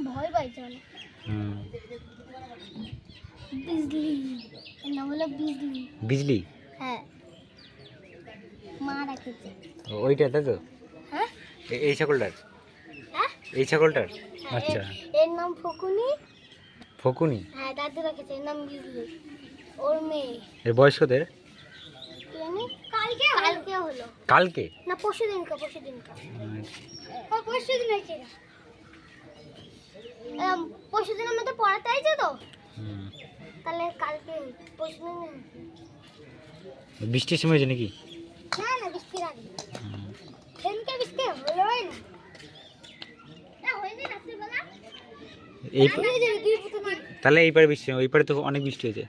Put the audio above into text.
ভয় পাইছে অনেক। বিজলি, এর নাম হলো বিজলি। বিজলি? হ্যাঁ, মা রাখেছে। ওইটা তাই তো? হ্যাঁ এই ছাগলটার? হ্যাঁ এই ছাগলটার? হ্যাঁ, আচ্ছা। এর নাম ফকুনি। ফকুনি? হ্যাঁ, দাদু রেখেছে, এর নাম বিজলি। ওর মেয়ে। এর বয়স কত এর? কি জানি, কালকে হলো। কালকে না পরশুদিনকে। পরশুদিন হয়েছে না, পরশুদিন আমাদের পড়াতে আইছে তো, তাহলে কালকে পরশুদিন। বৃষ্টির সময় হয়েছে নাকি? না না, বৃষ্টির আগে। সেদিনকে বৃষ্টি হলোই না। হয়নি রাত্রিবেলা। এই তাহলে এই পারে বৃষ্টি, ওই পারে তো অনেক বৃষ্টি হয়েছে।